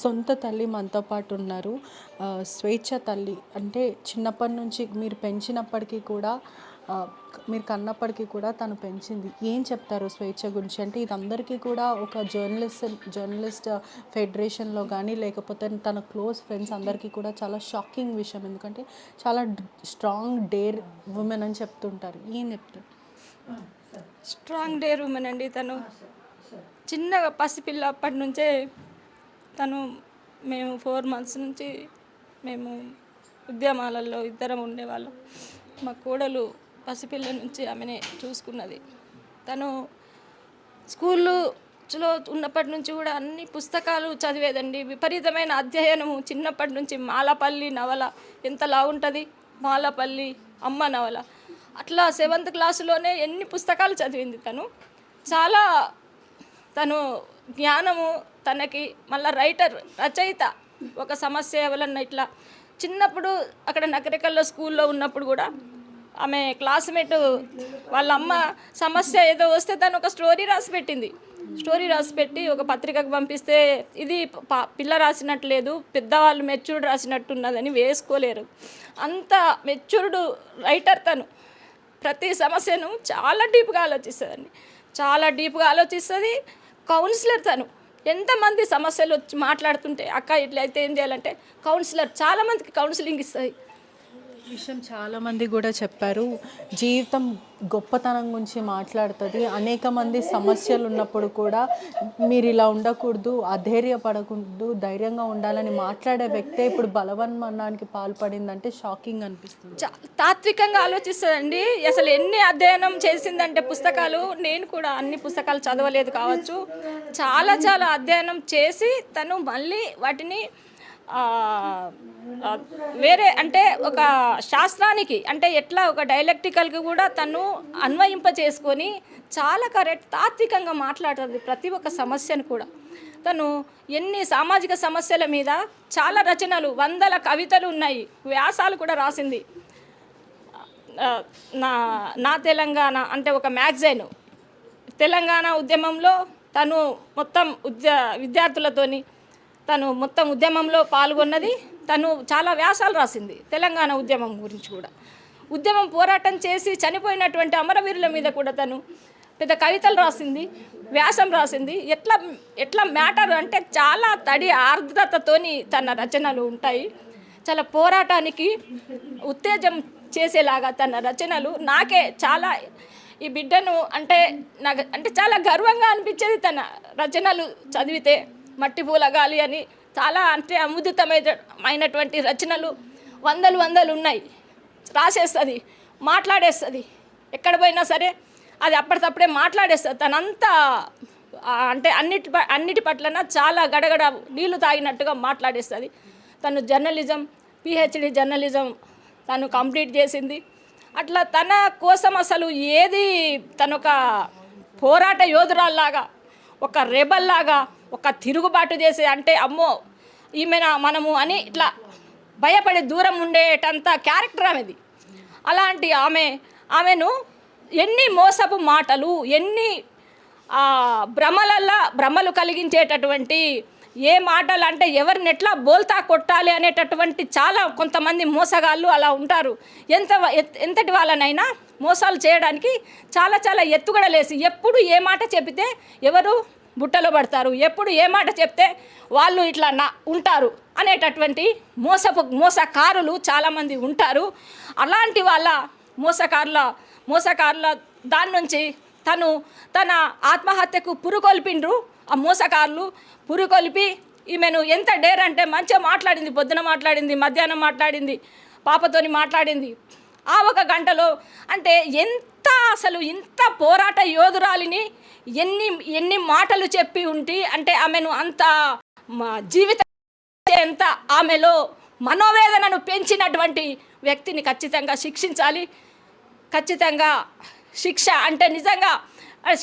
సొంత తల్లి మనతో పాటు ఉన్నారు. స్వేచ్ఛ తల్లి అంటే చిన్నప్పటి నుంచి మీరు పెంచినప్పటికీ కూడా మీరు కన్నప్పటికీ కూడా తను పెంచింది. ఏం చెప్తారు స్వేచ్ఛ గురించి? అంటే ఇది అందరికీ కూడా ఒక జర్నలిస్ట్ ఫెడరేషన్‌లో గానీ, లేకపోతే తన క్లోజ్ ఫ్రెండ్స్ అందరికీ కూడా చాలా షాకింగ్ విషయం. ఎందుకంటే చాలా స్ట్రాంగ్ డేర్ వుమెన్ అని చెప్తుంటారు. ఏం చెప్తారు? స్ట్రాంగ్ డేర్ ఉమెన్ అండి తను. చిన్నగా పసిపిల్ల అప్పటి నుంచే తను మేము 4 మంత్స్ నుంచి మేము ఉద్యమాలలో ఇద్దరం ఉండేవాళ్ళం. మా కోడలు పసిపిల్ల నుంచి ఆమెనే చూసుకున్నది. తను స్కూల్లో ఉన్నప్పటి నుంచి కూడా అన్ని పుస్తకాలు చదివేదండి. విపరీతమైన అధ్యయనము చిన్నప్పటి నుంచి. మాలపల్లి నవల ఎంతలా ఉంటుంది, మాలపల్లి అమ్మ నవల అట్లా 7th క్లాసులోనే ఎన్ని పుస్తకాలు చదివింది తను. చాలా తను జ్ఞానము తనకి. మళ్ళీ రచయిత. ఒక సమస్య ఎవరన్నా ఇట్లా చిన్నప్పుడు అక్కడ నకరికల్లో స్కూల్లో ఉన్నప్పుడు కూడా ఆమె క్లాస్మేట్ వాళ్ళ అమ్మ సమస్య ఏదో వస్తే తను ఒక స్టోరీ రాసి పెట్టింది. స్టోరీ రాసి పెట్టి ఒక పత్రికకు పంపిస్తే ఇది పిల్ల రాసినట్టు లేదు, పెద్దవాళ్ళు మెచ్యూర్డ్ రాసినట్టున్నదని వేసుకోలేరు. అంత మెచ్యూర్డ్ రైటర్ తను. ప్రతి సమస్యను చాలా డీప్గా ఆలోచిస్తుందండి. చాలా డీప్గా ఆలోచిస్తుంది. కౌన్సిలర్ తను. ఎంతమంది సమస్యలు వచ్చి మాట్లాడుతుంటే అక్క ఇట్లయితే ఏం చేయాలంటే కౌన్సిలర్ చాలామందికి కౌన్సిలింగ్ ఇస్తుంది. విషయం చాలామంది కూడా చెప్పారు. జీవితం గొప్పతనం గురించి మాట్లాడుతుంది. అనేక మంది సమస్యలు ఉన్నప్పుడు కూడా మీరు ఇలా ఉండకూడదు, అధైర్యపడకూడదు, ధైర్యంగా ఉండాలని మాట్లాడే వ్యక్తే ఇప్పుడు బలవన్మరణానికి పాల్పడిందంటే షాకింగ్ అనిపిస్తుంది. తాత్వికంగా ఆలోచిస్తుందండి. అసలు ఎన్ని అధ్యయనం చేసిందంటే పుస్తకాలు, నేను కూడా అన్ని పుస్తకాలు చదవలేదు కావచ్చు, చాలా చాలా అధ్యయనం చేసి తను మళ్ళీ వాటిని వేరే అంటే ఒక శాస్త్రానికి అంటే ఎట్లా ఒక డైలెక్టికల్కి కూడా తను అన్వయింప చేసుకొని చాలా తాత్వికంగా మాట్లాడుతుంది ప్రతి ఒక్క సమస్యను కూడా. తను ఎన్ని సామాజిక సమస్యల మీద చాలా రచనలు, 100 కవితలు ఉన్నాయి, వ్యాసాలు కూడా రాసింది. నా తెలంగాణ అంటే ఒక మ్యాగజైన్. తెలంగాణ ఉద్యమంలో తను మొత్తం విద్యార్థులతోని తను మొత్తం ఉద్యమంలో పాల్గొన్నది. తను చాలా వ్యాసాలు రాసింది తెలంగాణ ఉద్యమం గురించి కూడా. ఉద్యమం పోరాటం చేసి చనిపోయినటువంటి అమరవీరుల మీద కూడా తను పెద్ద కవితలు రాసింది, వ్యాసం రాసింది. ఎట్లా మ్యాటర్ అంటే చాలా తడి ఆర్ద్రతతోని తన రచనలు ఉంటాయి. చాలా పోరాటానికి ఉత్తేజం చేసేలాగా తన రచనలు. నాకే చాలా ఈ బిడ్డను నాకు చాలా గర్వంగా అనిపించేది తన రచనలు చదివితే. మట్టి పూల గాలి అని చాలా అముదితమైనటువంటి రచనలు 100 ఉన్నాయి. రాసేస్తుంది, మాట్లాడేస్తుంది. ఎక్కడ పోయినా సరే అది అప్పటికప్పుడే మాట్లాడేస్తుంది. తనంతా అన్నిటి పట్లన చాలా గడగడ నీళ్లు తాగినట్టుగా మాట్లాడేస్తుంది. తను జర్నలిజం, PhD జర్నలిజం తను కంప్లీట్ చేసింది. అట్లా తన కోసం అసలు ఏది తనొక పోరాట యోధురాల్లాగా, ఒక రెబల్లాగా, ఒక తిరుగుబాటు చేసే అంటే అమ్మో ఈమెన మనము అని ఇట్లా భయపడి దూరం ఉండేటంత క్యారెక్టర్ ఆమెది. అలాంటి ఆమెను ఎన్ని మోసపు మాటలు, ఎన్ని భ్రమలు కలిగించేటటువంటి ఏ మాటలు అంటే ఎవరిని ఎట్లా బోల్తా కొట్టాలి అనేటటువంటి చాలా కొంతమంది మోసగాళ్ళు అలా ఉంటారు. ఎంతటి వాళ్ళనైనా మోసాలు చేయడానికి చాలా చాలా ఎత్తుగడలేసి ఎప్పుడు ఏ మాట చెబితే ఎవరు బుట్టలో పడతారు, ఎప్పుడు ఏ మాట చెప్తే వాళ్ళు ఇట్లా ఉంటారు అనేటటువంటి మోసకారులు చాలామంది ఉంటారు. అలాంటి వాళ్ళ మోసకారుల దాని నుంచి తన ఆత్మహత్యకు పురుకొల్పిండ్రు ఆ మోసకారులు. పురుకొల్పి ఈమెను ఎంత డేర్ అంటే మంచిగా మాట్లాడింది, పొద్దున మాట్లాడింది, మధ్యాహ్నం మాట్లాడింది, పాపతోని మాట్లాడింది. ఆ 1 గంటలో అంటే ఇంత పోరాట యోధురాలిని ఎన్ని మాటలు చెప్పి ఉంటే అంటే ఆమెను అంత జీవితం ఎంత ఆమెలో మనోవేదనను పెంచినటువంటి వ్యక్తిని ఖచ్చితంగా శిక్షించాలి. ఖచ్చితంగా శిక్ష అంటే నిజంగా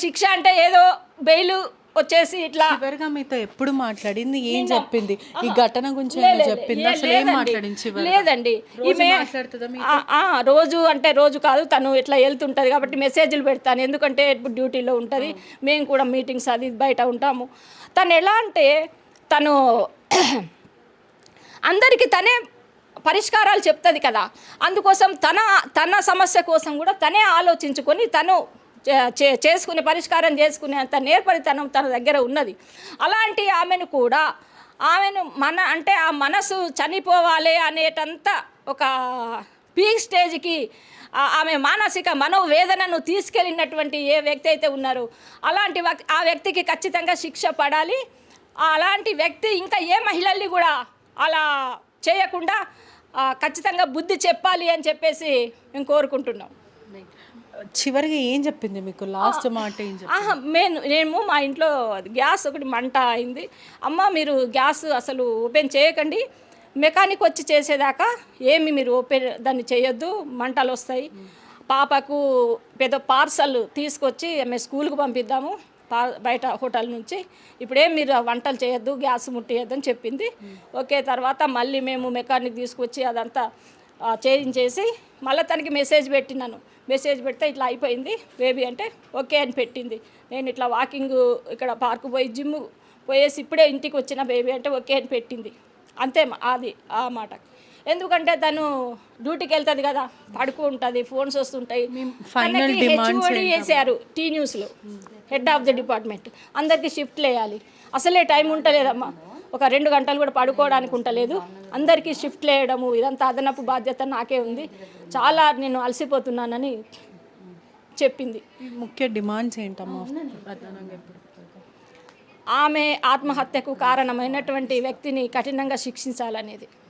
శిక్ష అంటే ఏదో బెయిల్ వచ్చేసి ఇట్లా. చివరిగా మీతో ఎప్పుడు మాట్లాడింది, ఏం చెప్పింది, ఈ ఘటన గురించి చెప్పింది, అసలు ఏం మాట్లాడింది? లేదండి, ఈమె రోజు అంటే రోజు కాదు, తను ఇట్లా వెళ్తుంటుంది కాబట్టి మెసేజ్లు పెడతాను. ఎందుకంటే డ్యూటీలో ఉంటుంది, మేము కూడా మీటింగ్స్ అది బయట ఉంటాము. తను ఎలా అంటే తను అందరికీ తనే పరిష్కారాలు చెప్తుంది కదా, అందుకోసం తన సమస్య కోసం కూడా తనే ఆలోచించుకొని తను చేసుకునే పరిష్కారం చేసుకునే అంత నేర్పరితనం తన దగ్గర ఉన్నది. అలాంటి ఆమెను కూడా అంటే ఆ మనసు చనిపోవాలి అనేటంత ఒక పీక్ స్టేజ్కి ఆమె మానసిక మనోవేదనను తీసుకెళ్ళినటువంటి ఏ వ్యక్తి అయితే ఉన్నారో అలాంటి ఆ వ్యక్తికి ఖచ్చితంగా శిక్ష పడాలి. అలాంటి వ్యక్తి ఇంకా ఏ మహిళల్ని కూడా అలా చేయకుండా ఖచ్చితంగా బుద్ధి చెప్పాలి అని చెప్పేసి మేము కోరుకుంటున్నాం. చివరిగా ఏం చెప్పింది మీకు? లాస్ట్ మాట ఏం చెప్పింది? మేము మా ఇంట్లో గ్యాస్ ఒకటి మంట అయింది. అమ్మ మీరు గ్యాస్ అసలు ఓపెన్ చేయకండి, మెకానిక్ వచ్చి చేసేదాకా ఏమి మీరు ఓపెన్ దాన్ని చేయొద్దు, మంటలు వస్తాయి. పాపకు పెద్ద పార్సల్ తీసుకొచ్చి మేము స్కూల్కి పంపిద్దాము బయట హోటల్ నుంచి, ఇప్పుడేం మీరు వంటలు చేయొద్దు, గ్యాస్ ముట్టియొద్దని చెప్పింది. ఓకే, తర్వాత మళ్ళీ మేము మెకానిక్ తీసుకొచ్చి అదంతా చేయించేసి మళ్ళీ తనకి మెసేజ్ పెట్టినాను. మెసేజ్ పెడితే ఇట్లా అయిపోయింది బేబీ అంటే ఓకే అని పెట్టింది. నేను ఇట్లా వాకింగ్ ఇక్కడ పార్కు పోయి జిమ్ పోయేసి ఇప్పుడే ఇంటికి వచ్చిన బేబీ అంటే ఓకే అని పెట్టింది. అంతే అది ఆ మాట. ఎందుకంటే తను డ్యూటీకి వెళ్తుంది కదా, పడుకుంటుంది, ఫోన్స్ వస్తుంటాయి. హెచ్ఓడి వేసారు టీ న్యూస్లో, హెడ్ ఆఫ్ ది డిపార్ట్మెంట్, అందరికీ షిఫ్ట్లు వేయాలి. అసలే టైం ఉంటలేదమ్మా, ఒక 2 గంటలు కూడా పడుకోవడానికి ఉంటలేదు. అందరికీ షిఫ్ట్లు వేయడము ఇదంతా అదనపు బాధ్యత నాకే ఉంది, చాలా నేను అలసిపోతున్నానని చెప్పింది. ముఖ్య డిమాండ్స్ ఏంటమ్మా? ఆమె ఆత్మహత్యకు కారణమైనటువంటి వ్యక్తిని కఠినంగా శిక్షించాలనేది.